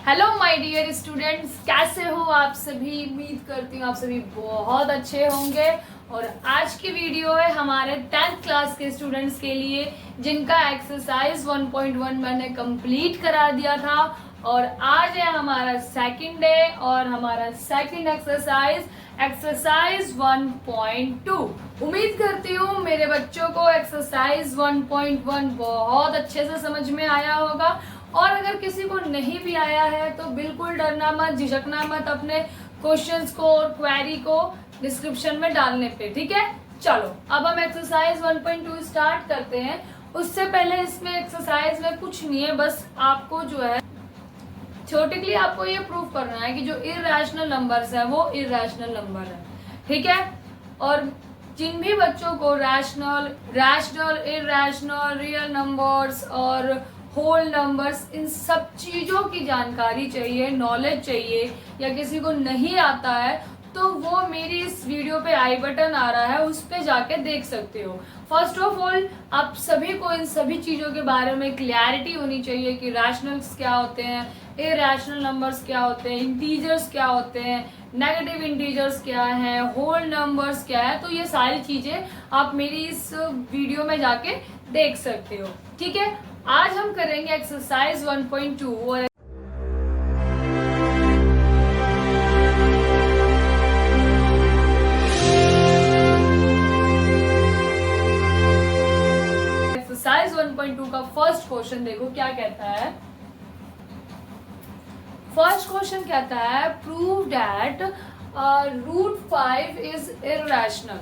Hello my dear students, कैसे हो आप सभी। उम्मीद करती हूँ आप सभी बहुत अच्छे होंगे। और आज की वीडियो है हमारे 10th क्लास के स्टूडेंट्स के लिए, जिनका एक्सरसाइज 1.1 मैंने कंप्लीट करा दिया था। और आज है हमारा सेकंड डे और हमारा सेकंड एक्सरसाइज 1.2। उम्मीद करती हूँ मेरे बच्चों को एक्सरसाइज 1.1 बहुत अच्छे से समझ में आया होगा। और अगर किसी को नहीं भी आया है तो बिल्कुल डरना मत, झिझकना मत अपने क्वेश्चंस को और क्वेरी को डिस्क्रिप्शन में डालने पे, ठीक है। चलो अब हम एक्सरसाइज 1.2 स्टार्ट करते हैं। उससे पहले इसमें एक्सरसाइज में कुछ नहीं है, बस आपको जो है थ्योरेटिकली आपको ये प्रूव करना है कि जो इरैशनल नंबर्स है वो इरैशनल नंबर है, ठीक है। और जिन भी बच्चों को रैशनल, इरैशनल, रियल नंबर्स और होल नंबर्स, इन सब चीज़ों की जानकारी चाहिए, नॉलेज चाहिए, या किसी को नहीं आता है तो वो मेरी इस वीडियो पे आई बटन आ रहा है, उस पे जाके देख सकते हो। फर्स्ट ऑफ ऑल आप सभी को इन सभी चीज़ों के बारे में क्लैरिटी होनी चाहिए कि रैशनल्स क्या होते हैं, इरैशनल नंबर्स क्या होते हैं, इंटीजर्स क्या होते हैं, नेगेटिव इंटीजर्स क्या है, होल नंबर्स क्या है। तो ये सारी चीज़ें आप मेरी इस वीडियो में जाके देख सकते हो, ठीक है। आज हम करेंगे एक्सरसाइज 1.2 और एक्सरसाइज 1.2 का फर्स्ट क्वेश्चन देखो क्या कहता है। फर्स्ट क्वेश्चन कहता है prove that √5 is irrational.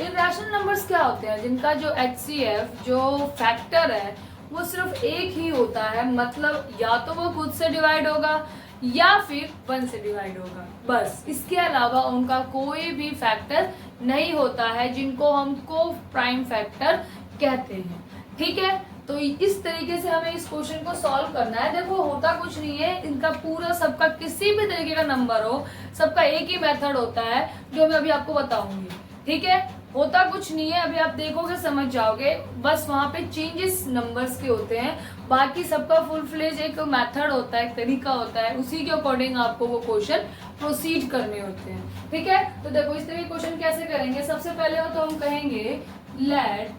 Irrational numbers क्या होते हैं? जिनका जो HCF जो फैक्टर है वो सिर्फ एक ही होता है, मतलब या तो वो खुद से डिवाइड होगा या फिर 1 से डिवाइड होगा, बस। इसके अलावा उनका कोई भी फैक्टर नहीं होता है, जिनको हम को प्राइम फैक्टर कहते हैं, ठीक है। तो इस तरीके से हमें इस क्वेश्चन को सॉल्व करना है। देखो होता कुछ नहीं है, इनका पूरा सबका किसी भी तरीके का नंबर हो, सबका एक ही मेथड होता है जो मैं अभी आपको बताऊंगी, ठीक है। होता कुछ नहीं है, अभी आप देखोगे समझ जाओगे, बस वहां पे चेंजेस नंबर्स के होते हैं। बाकी सबका फुल फ्लेज एक मेथड होता है, एक तरीका होता है, उसी के अकॉर्डिंग आपको वो क्वेश्चन प्रोसीड करने होते हैं, ठीक है। तो देखो इस तरह के क्वेश्चन कैसे करेंगे। सबसे पहले हो तो हम कहेंगे लेट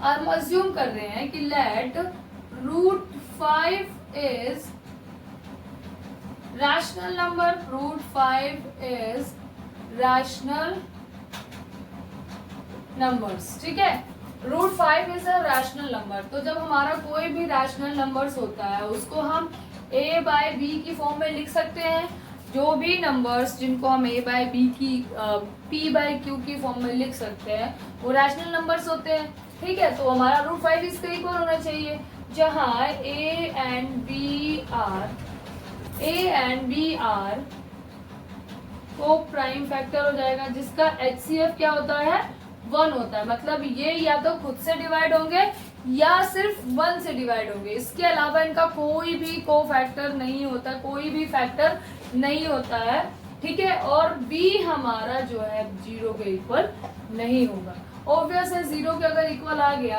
हम अज्यूम कर रहे हैं कि let √5 is rational number, √5 is rational numbers, ठीक है। √5 इज अ रैशनल नंबर। तो जब हमारा कोई भी रैशनल नंबर्स होता है उसको हम a/b की फॉर्म में लिख सकते हैं। जो भी नंबर्स जिनको हम a/b की p/q की फॉर्म में लिख सकते हैं वो रैशनल नंबर्स होते हैं, ठीक है। तो हमारा √5 इसका इक्वल होना चाहिए, जहां a एंड बी आर को प्राइम फैक्टर हो जाएगा, जिसका HCF क्या होता है? 1 होता है। मतलब ये या तो खुद से डिवाइड होंगे या सिर्फ 1 से डिवाइड होंगे, इसके अलावा इनका कोई भी को फैक्टर नहीं होता, कोई भी फैक्टर नहीं होता है, ठीक है। और B हमारा जो है 0 के इक्वल नहीं होगा। ऑब्वियस है, 0 के अगर इक्वल आ गया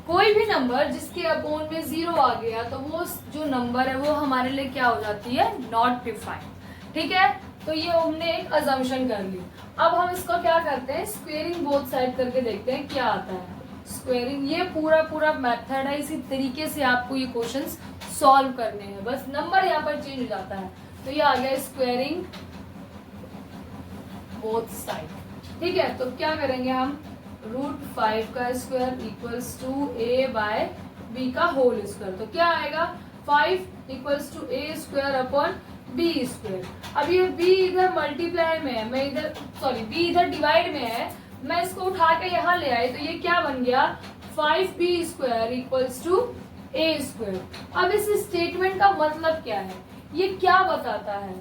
कोई भी नंबर जिसके अपोन में 0 आ गया तो वो जो नंबर है वो हमारे लिए क्या हो जाती है? नॉट डिफाइंड, ठीक है। तो ये हमने एक अजम्पशन कर ली। अब हम इसको क्या करते हैं, स्क्वेयरिंग बोथ साइड करके देखते हैं क्या आता है। स्क्वेयरिंग ये पूरा मेथड है, इसी तरीके से आपको ये क्वेश्चंस सॉल्व करने हैं, बस नंबर यहाँ पर चेंज हो जाता है। तो ये आ गया स्क्वेयरिंग बोथ साइड, ठीक है। तो क्या करेंगे हम, √5 का स्क्वायर इक्वल्स टू a/b का होल स्क्वायर। तो क्या आएगा, 5 इक्वल्स टू a² / b²। अब ये b इधर मल्टीप्लाई में है, मैं इधर b इधर डिवाइड में है, मैं इसको उठा के यहाँ ले आई, तो ये क्या बन गया, 5b² इक्वल्स टू a²। अब इस स्टेटमेंट का मतलब क्या है, ये क्या बताता है?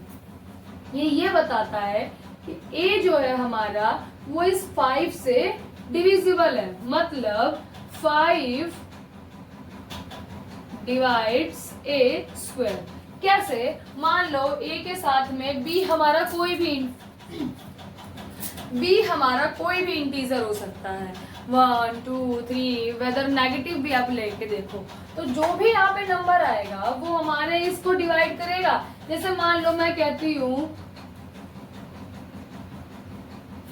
ये बताता है कि a जो है हमारा वो इस 5 से डिविजिबल है, मतलब 5 डिवाइड्स a²। कैसे? मान लो a के साथ में b हमारा कोई भी इंटीजर हो सकता है, 1 2 3, वेदर नेगेटिव भी आप लेके देखो, तो जो भी यहाँ पे नंबर आएगा वो हमारे इसको डिवाइड करेगा। जैसे मान लो मैं कहती हूँ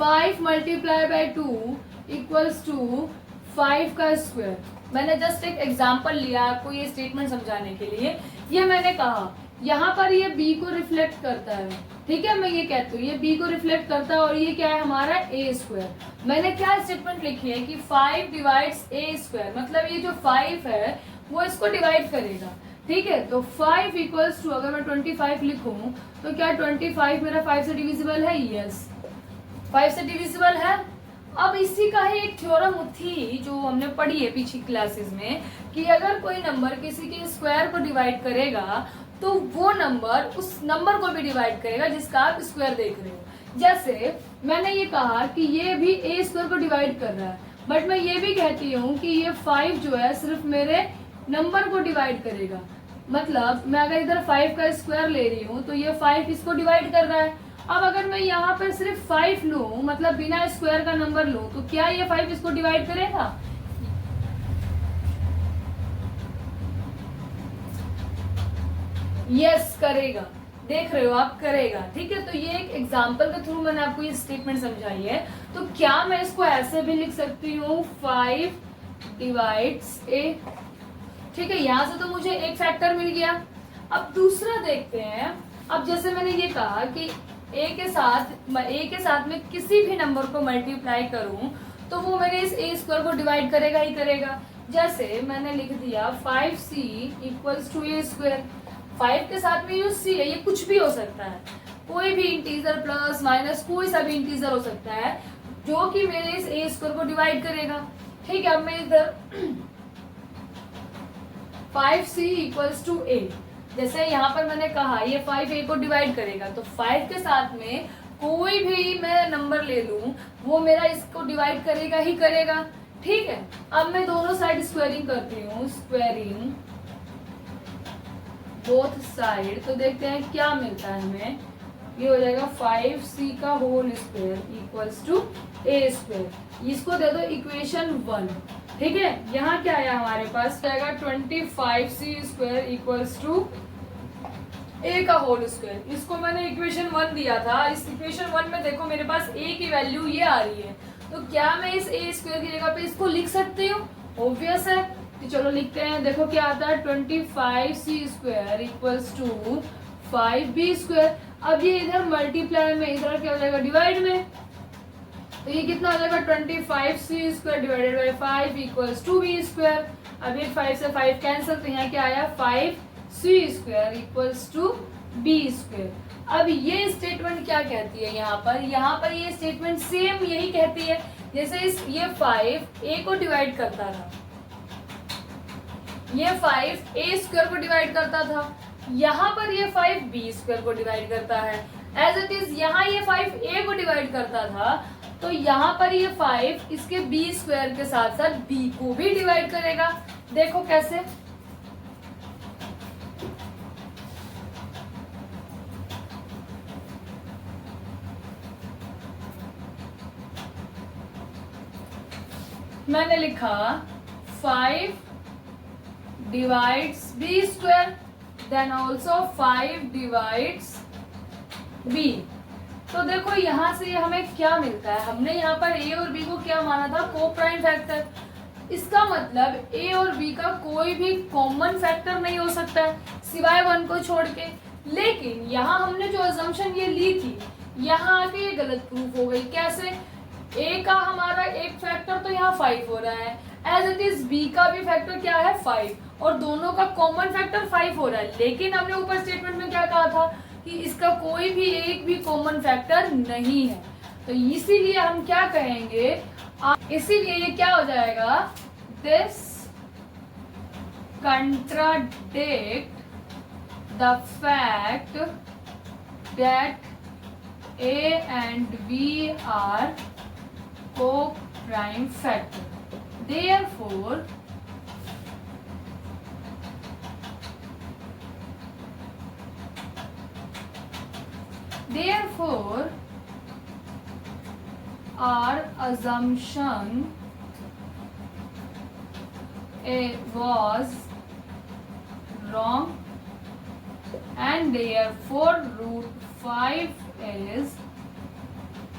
5 मल्टीप्लाई बाय 2 इक्वल्स टू 5 का स्क्वायर। मैंने जस्ट एक एग्जांपल लिया आपको ये स्टेटमेंट समझाने के लिए। ये मैंने कहा यहाँ पर ये b को रिफ्लेक्ट करता है, ठीक है, मैं ये कहती हूँ ये b को रिफ्लेक्ट करता है और ये क्या है हमारा a स्क्वायर। मैंने क्या स्टेटमेंट लिखी है कि 5 डिवाइड्स a स्क्वायर, मतलब ये जो 5 है वो इसको डिवाइड करेगा, ठीक है। तो 5 इक्वल्स टू, अगर मैं 25 लिखूं तो क्या 25 मेरा 5 से डिविजिबल है? यस, 5 से डिविजिबल है। अब इसी का ही एक थ्योरम थी जो हमने पढ़ी है पिछली क्लासेस में, कि अगर कोई नंबर किसी के स्क्वायर को डिवाइड करेगा तो वो नंबर उस नंबर को भी डिवाइड करेगा जिसका आप स्क्वायर देख रहे हो। जैसे मैंने ये कहा कि ये भी a स्क्वायर को डिवाइड कर रहा है, बट मैं ये भी कहती हूँ कि ये 5 जो है सिर्फ मेरे नंबर को डिवाइड करेगा। मतलब मैं अगर इधर 5 का स्क्वायर ले रही हूँ तो ये 5 इसको डिवाइड कर रहा है। अब अगर मैं यहाँ पर सिर्फ 5 लूँ, मतलब बिना स्क्वायर का नंबर लूँ, तो क्या ये 5 इसको डिवाइड करेगा? यस करेगा, देख रहे हो आप, करेगा, ठीक है। तो ये एक एग्जांपल के थ्रू मैंने आपको ये स्टेटमेंट समझाई है। तो क्या मैं इसको ऐसे भी लिख सकती हूँ 5 डिवाइड्स a, ठीक है। यहाँ से तो मुझे एक फैक्टर मिल गया। अब दूसरा देखते हैं। अब जैसे मैंने ये कहा कि a के साथ में किसी भी नंबर को मल्टीप्लाई करूं तो वो मेरे इस a स्क्वायर को डिवाइड करेगा ही करेगा। जैसे मैंने लिख दिया 5c equals to a square. 5 के साथ में जो c है ये कुछ भी हो सकता है, कोई भी इंटीजर, प्लस माइनस कोई सा भी इंटीजर हो सकता है जो कि मेरे इस a स्क्वायर को डिवाइड करेगा, ठीक है। अब मैं इधर 5c इक्वल्स टू a, जैसे यहाँ पर मैंने कहा ये 5a को डिवाइड करेगा, तो 5 के साथ में कोई भी मैं नंबर ले लूं वो मेरा इसको डिवाइड करेगा ही करेगा, ठीक है। अब मैं दोनों साइड स्क्वायरिंग करती हूँ, स्क्वायरिंग बोथ साइड, तो देखते हैं क्या मिलता है हमें। ये हो जाएगा 5c का whole square equals to a square. इसको दे दो इक्वेशन 1, ठीक है। यहाँ क्या आया हमारे पास, जाएगा 25c square equals to a का होल स्क्वायर। इसको मैंने इक्वेशन 1 दिया था। इस इक्वेशन 1 में देखो मेरे पास a की वैल्यू ये आ रही है, तो क्या मैं इस a स्क्वायर की जगह पे इसको लिख सकती हूँ? ऑब्वियस है, तो चलो लिखते हैं। देखो क्या आता है 25c square equals to 5b square. अब ये इधर मल्टीप्लाई में, इधर क्या हो जाएगा डिवाइड में, तो ये कितना हो जाएगा 25c square divided by 5 equals to b square. अब ये 5 से 5 कैंसिल, तो यहाँ क्या आया 5c square equals to b square. अब ये स्टेटमेंट क्या कहती है यहाँ पर ये स्टेटमेंट सेम यही कहती है जैसे ये 5 a को डिवाइड करता था, ये 5 a स्क्वायर को डिवाइड करता था, यहाँ पर ये 5 b स्क्वायर को डिवाइड करता है। एज इट इज यहाँ ये 5 a को डिवाइड करता था, तो यहाँ पर ये 5 इसके b स्क्वायर के साथ साथ b को भी डिवाइड करेगा। देखो कैसे, मैंने लिखा 5 divides b square, then also 5 divides b। तो देखो यहाँ से हमें क्या मिलता है, हमने यहाँ पर a और b को क्या माना था, को प्राइम फैक्टर। इसका मतलब a और b का कोई भी कॉमन फैक्टर नहीं हो सकता है सिवाय 1 को छोड़ के। लेकिन यहाँ हमने जो अजम्पशन ये ली थी, यहाँ आके ये गलत प्रूफ हो गई। कैसे, a का हमारा एक फैक्टर तो यहाँ 5 हो रहा है, एज इट इज b का भी फैक्टर क्या है 5, और दोनों का कॉमन फैक्टर 5 हो रहा है। लेकिन हमने ऊपर स्टेटमेंट में क्या कहा था कि इसका कोई भी एक भी कॉमन फैक्टर नहीं है, तो इसीलिए हम क्या कहेंगे, इसीलिए ये क्या हो जाएगा, this contradict the fact that a and b are co-prime factor. Therefore, our assumption was wrong and therefore root 5 is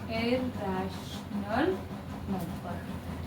irrational number।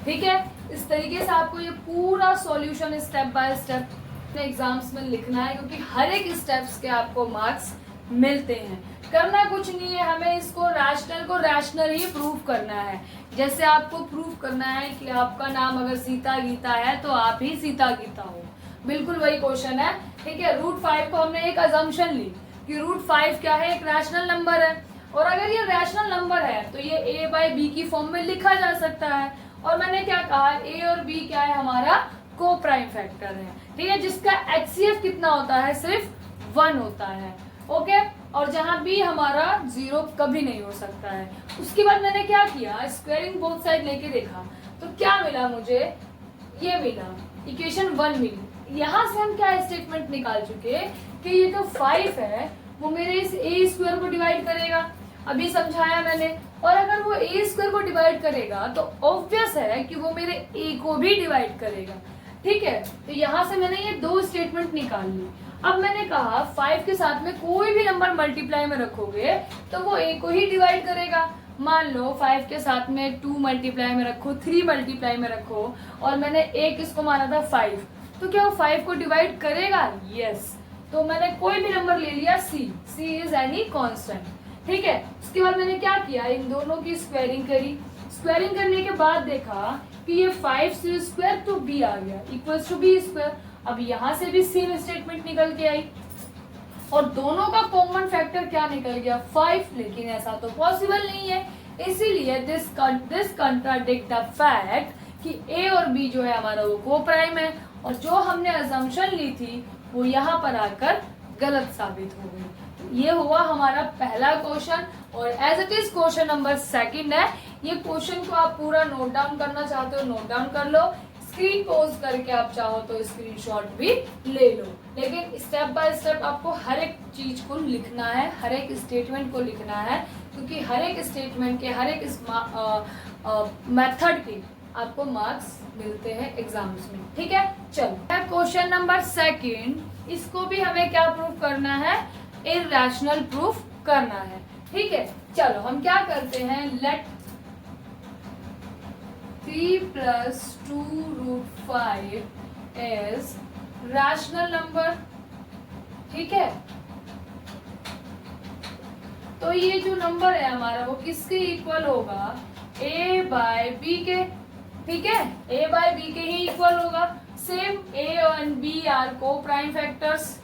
ठीक है, इस तरीके से आपको ये पूरा solution step by step exams में लिखना है, क्योंकि हर एक स्टेप्स के आपको मार्क्स मिलते हैं। करना कुछ नहीं है, हमें इसको रैशनल को रैशनल ही प्रूव करना है। जैसे आपको प्रूव करना है कि आपका नाम अगर सीता गीता है तो आप ही सीता गीता हो, बिल्कुल वही क्वेश्चन है। ठीक है, रूट 5 को हमने एक अजम्पशन ली कि रूट 5 क्या है, एक रैशनल नंबर है, और अगर ये रैशनल नंबर है तो ये a बाई बी की फॉर्म में लिखा जा सकता है। और मैंने क्या कहा, a और b क्या है, हमारा को प्राइम फैक्टर है। ठीक है, जिसका HCF कितना होता है, सिर्फ 1 होता है। ओके, और जहां b हमारा 0 कभी नहीं हो सकता है। उसके बाद मैंने क्या किया, स्क्वायरिंग बोथ साइड लेके देखा तो क्या मिला मुझे, ये मिला, इक्वेशन 1 मिली। यहाँ से हम क्या स्टेटमेंट निकाल चुके कि ये जो 5 है वो मेरे इस a स्क्वायर को डिवाइड करेगा, अभी समझाया मैंने। और अगर वो a स्क्वायर को डिवाइड करेगा तो ऑब्वियस है कि वो मेरे a को भी डिवाइड करेगा। ठीक है, तो यहाँ से मैंने ये 2 स्टेटमेंट निकाल ली। अब मैंने कहा 5 के साथ में कोई भी नंबर मल्टीप्लाई में रखोगे तो वो a को ही डिवाइड करेगा। मान लो 5 के साथ में 2 मल्टीप्लाई में रखो, 3 मल्टीप्लाई में रखो, और मैंने a किसको माना था, 5, तो क्या वो 5 को डिवाइड करेगा? यस। तो मैंने कोई भी नंबर ले लिया c इज एनी कांस्टेंट। ठीक है, उसके बाद मैंने क्या किया, इन दोनों की स्क्वायरिंग करी। स्क्वायरिंग करने के बाद देखा कि ये 5c स्क्वायर तो b आ गया इक्वल्स टू b स्क्वायर। अब यहाँ से भी सेम स्टेटमेंट निकल के आई और दोनों का कॉमन फैक्टर क्या निकल गया, 5। लेकिन ऐसा तो पॉसिबल नहीं है, इसीलिए दिस कंट्राडिक्ट द फैक्ट कि a और b जो है हमारा वो को प्राइम है, और जो हमने अजम्पशन ली थी वो यहाँ पर आकर गलत साबित हो गई। ये हुआ हमारा पहला क्वेश्चन, और as it is question number 2 है। ये क्वेश्चन को आप पूरा नोट डाउन करना चाहते हो, नोट डाउन कर लो, स्क्रीन पोज करके आप चाहो तो स्क्रीनशॉट भी ले लो। लेकिन स्टेप बाय स्टेप आपको हर एक चीज को लिखना है, हर एक स्टेटमेंट को लिखना है, क्योंकि हर एक स्टेटमेंट के, हर एक मेथड के आपको मार्क्स मिलते हैं एग्जाम्स में। ठीक है, चलो क्वेश्चन नंबर 2, इसको भी हमें क्या प्रूफ करना है, इरैशनल प्रूफ करना है। ठीक है, चलो हम क्या करते हैं, लेट 3 + 2 √ 5 इज रैशनल नंबर। ठीक है, तो ये जो नंबर है हमारा वो किसके इक्वल होगा, a बाय b के। ठीक है, a बाय b के ही इक्वल होगा। सेम a और b आर को prime factors.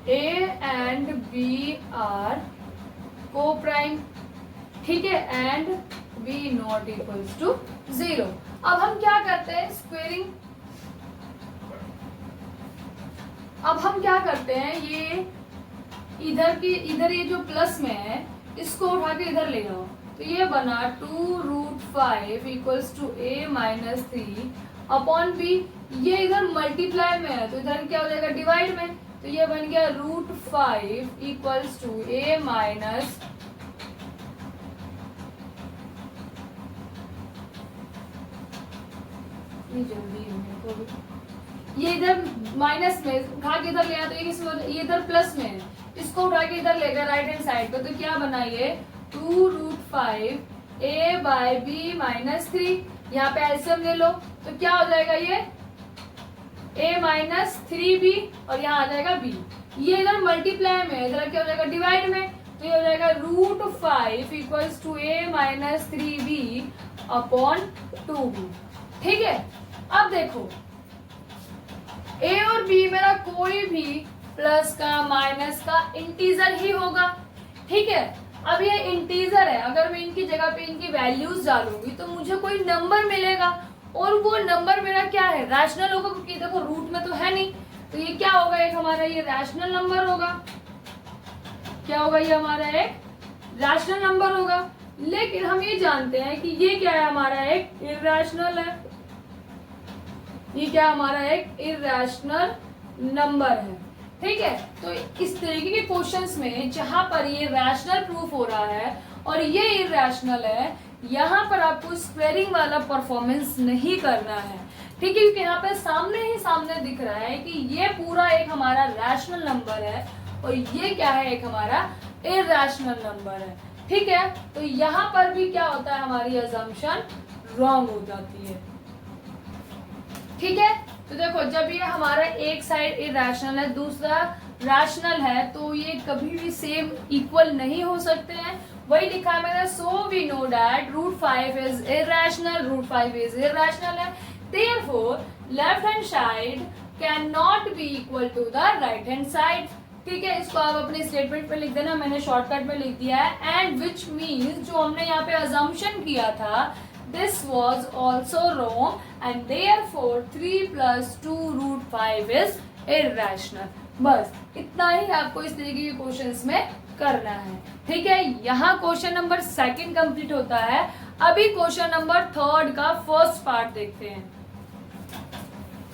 A and B are co-prime। ठीक है, and B not equals to 0। अब हम क्या करते हैं, स्क्वेयरिंग। अब हम क्या करते हैं, ये इधर ये जो प्लस में है इसको उठा के इधर ले आओ, तो ये बना 2 √ 5 equals to a - 3 upon b। ये इधर मल्टीप्लाई में है तो इधर क्या हो जाएगा, डिवाइड में, तो ये बन गया √5 इक्वल्स टू a माइनस ये इधर माइनस में उठा के इधर ले आया, तो ये इधर प्लस में है, इसको उठा के इधर ले गया राइट हैंड साइड पे, तो क्या बना ये 2 √5 a बाय b - 3। यहाँ पे एलसीएम ले लो तो क्या हो जाएगा, ये a - 3b और यहाँ आ जाएगा b। ये इधर मल्टीप्लाई में, इधर क्या हो जाएगा, डिवाइड में, तो ये हो जाएगा √5 equals to a - 3b upon 2b। ठीक है, अब देखो a और b मेरा कोई भी प्लस का माइनस का इंटीजर ही होगा। ठीक है, अब ये इंटीजर है, अगर मैं इनकी जगह पे इनकी वैल्यूज डालूंगी तो मुझे कोई नंबर मिलेगा, और वो नंबर मेरा क्या है, रैशनल होगा, क्योंकि देखो रूट में तो है नहीं, तो ये क्या होगा, एक हमारा ये रैशनल नंबर होगा। क्या होगा, ये हमारा एक रैशनल नंबर होगा। लेकिन हम ये जानते हैं कि ये क्या है, हमारा एक इरैशनल है। ये क्या हमारा एक इरैशनल नंबर है। ठीक है, तो इस तरीके के क्वेश्चंस में जहां पर ये रैशनल प्रूफ हो रहा है और ये इरैशनल है, यहाँ पर आपको स्क्वेयरिंग वाला परफॉर्मेंस नहीं करना है। ठीक है, क्योंकि यहाँ पे सामने ही सामने दिख रहा है कि ये पूरा एक हमारा रैशनल नंबर है और ये क्या है, एक हमारा इरैशनल नंबर है। ठीक है, तो यहाँ पर भी क्या होता है, हमारी अजम्पशन रॉन्ग हो जाती है। ठीक है, तो देखो जब ये हमारा एक साइड इरैशनल है, दूसरा रैशनल है, तो ये कभी भी सेम इक्वल नहीं हो सकते हैं। वही लिखा है मैंने, so we know that √5 is irrational, √5 is irrational है, therefore left hand side can not be equal to the right hand side. ठीक है, इसको आप अपने स्टेटमेंट पे लिख देना, मैंने शॉर्टकट में लिख दिया है। एंड विच मीन्स, जो हमने यहाँ पे अजम्पशन किया था, this was also wrong and therefore 3 + 2 √5 is irrational. बस इतना ही आपको इस तरीके के क्वेश्चंस में करना है। ठीक है, यहाँ क्वेश्चन नंबर 2 कंप्लीट होता है। अभी क्वेश्चन नंबर 3 का फर्स्ट पार्ट देखते हैं।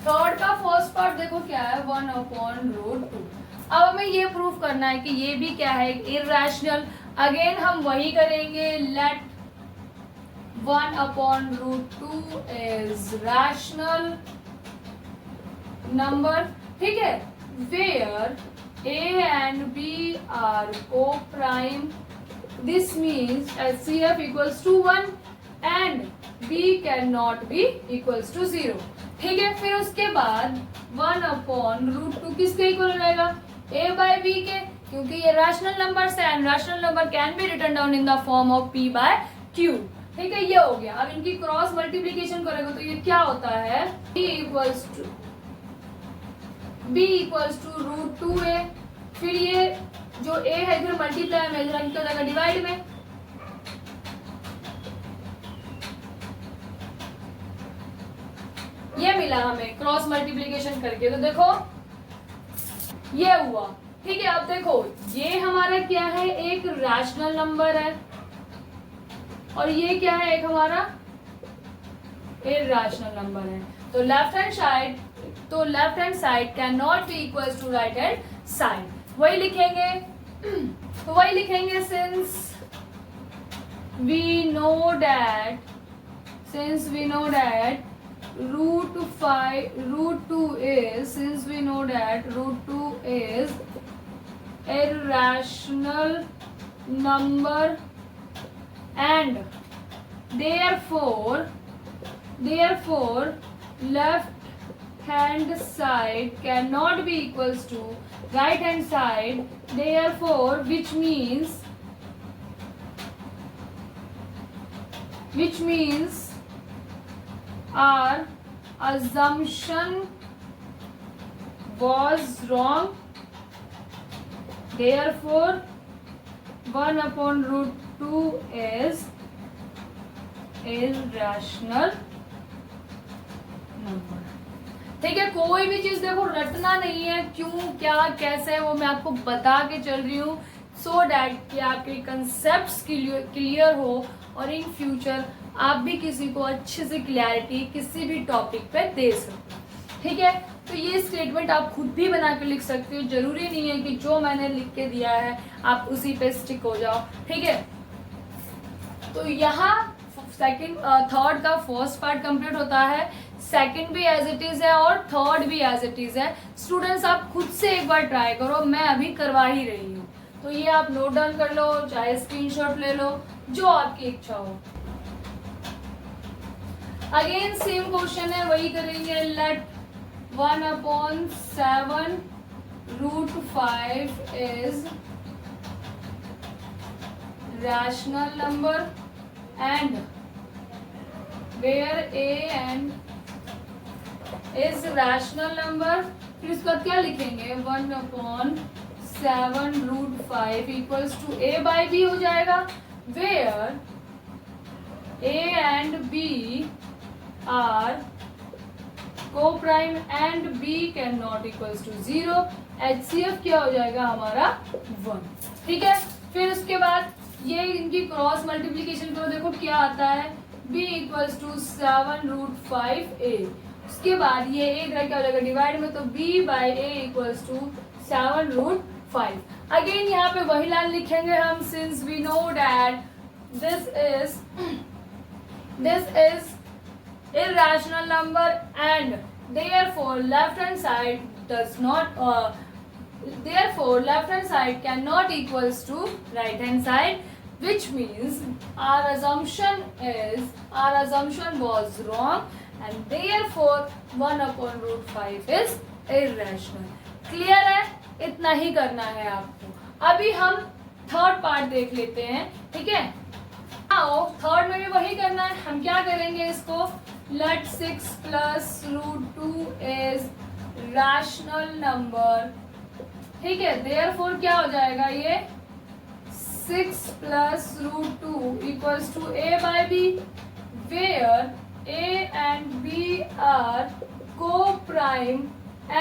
3 का फर्स्ट पार्ट देखो क्या है, 1/√2। अब हमें ये प्रूफ करना है कि ये भी क्या है, इरैशनल। अगेन हम वही करेंगे, लेट 1/√2 इज रैशनल नंबर। ठीक है, where A and B are co-prime, this means HCF equals to 1 and B cannot be equals to 0। ठीक है, फिर उसके बाद 1/√2 किसके इक्वल हो जाएगा, A by B के, क्योंकि ये रैशनल नंबर्स है and rational number can be written down in the form of P by Q। ठीक है, ये हो गया। अब इनकी क्रॉस मल्टीप्लीकेशन करेंगे तो ये क्या होता है, B इक्वल्स टू √2A। फिर ये जो A है इधर मल्टीप्लाई में, इधर क्या जाएगा, डिवाइड में। ये मिला हमें क्रॉस मल्टीप्लीकेशन करके, तो देखो ये हुआ। ठीक है, अब देखो ये हमारा क्या है, एक रैशनल नंबर है और ये क्या है, एक हमारा इरैशनल नंबर है। तो left hand side can not be equals to right hand side. वही लिखेंगे, तो वही लिखेंगे, since we know that √2 is irrational number and therefore left hand side cannot be equals to right hand side, therefore which means our assumption was wrong, therefore 1/√2 is irrational number। ठीक है, कोई भी चीज देखो रटना नहीं है, क्यों क्या कैसे वो मैं आपको बता के चल रही हूँ, सो डैट कि आपके कंसेप्ट्स क्लियर हो और इन फ्यूचर आप भी किसी को अच्छे से क्लैरिटी किसी भी टॉपिक पे दे सकते। ठीक है, तो ये स्टेटमेंट आप खुद भी बना के लिख सकते हो, जरूरी नहीं है कि जो मैंने लिख के दिया है आप उसी पे स्टिक हो जाओ। ठीक है, तो यहाँ थर्ड का फर्स्ट पार्ट कंप्लीट होता है, सेकंड भी एज इट इज है और थर्ड भी एज इट इज है। स्टूडेंट्स आप खुद से एक बार ट्राई करो, मैं अभी करवा ही रही हूँ, तो ये आप नोट डाउन कर लो, चाहे स्क्रीनशॉट ले लो, जो आपकी इच्छा हो। अगेन सेम क्वेश्चन है, वही करेंगे, late 1/7 √5 is rational number and where a and is rational number। फिर इसका क्या लिखेंगे, 1/7 7√5 equals to a by b हो जाएगा, where a and b are coprime and b can not equals to 0। HCF क्या हो जाएगा हमारा 1। ठीक है, फिर उसके बाद ये इनकी क्रॉस मल्टीप्लीकेशन करो, देखो क्या आता है, b इक्वल्स टू 7√5a। उसके बाद ये a इधर क्या हो जाएगा डिवाइड में, तो b by a equals to 7√5। Again यहाँ पे वही लाइन लिखेंगे हम, since we know that this is irrational number and therefore left hand side does not therefore left hand side cannot equals to right hand side, which means our assumption was wrong and therefore 1/√5 is irrational। Clear है, इतना ही करना है आपको। अभी हम third part देख लेते हैं। ठीक है, आओ थर्ड में भी वही करना है। हम क्या करेंगे इसको, let 6 plus √2 is rational number। ठीक है, therefore क्या हो जाएगा, ये 6 plus √2 equals to a by b, where a and b are co-prime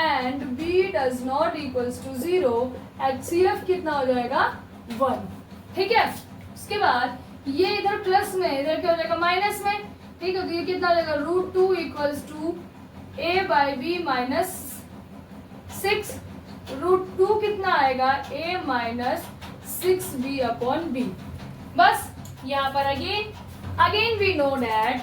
and b does not equals to 0। HCF कितना हो जाएगा 1। ठीक है, उसके बाद ये इधर प्लस में, इधर क्या हो जाएगा माइनस में। ठीक है, तो ये कितना हो जाएगा, √2 equals to a by B minus 6। √2 कितना आएगा, a minus 6b upon b। बस यहाँ पर अगेन वी नो डैट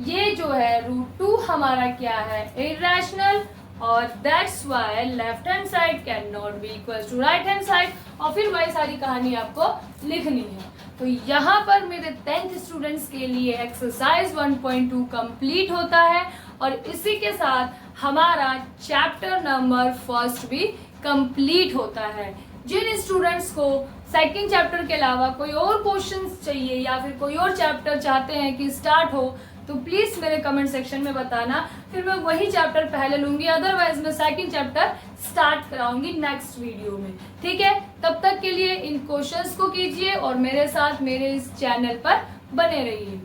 ये जो है √2 हमारा क्या है, इरेशनल, और that's why left hand side can not be equals to right hand side. और फिर वही सारी कहानी आपको लिखनी है। तो यहाँ पर मेरे 10th स्टूडेंट्स के लिए एक्सरसाइज 1.2 कंप्लीट होता है और इसी के साथ हमारा चैप्टर नंबर फर्स्ट भी कंप्लीट होता है। जिन स्टूडेंट्स को सेकंड चैप्टर के अलावा कोई और क्वेश्चंस चाहिए या फिर कोई और चैप्टर चाहते हैं कि स्टार्ट हो, तो प्लीज मेरे कमेंट सेक्शन में बताना, फिर मैं वही चैप्टर पहले लूंगी, अदरवाइज मैं सेकंड चैप्टर स्टार्ट कराऊंगी नेक्स्ट वीडियो में। ठीक है, तब तक के लिए इन क्वेश्चंस को कीजिए और मेरे साथ मेरे इस चैनल पर बने रहिए।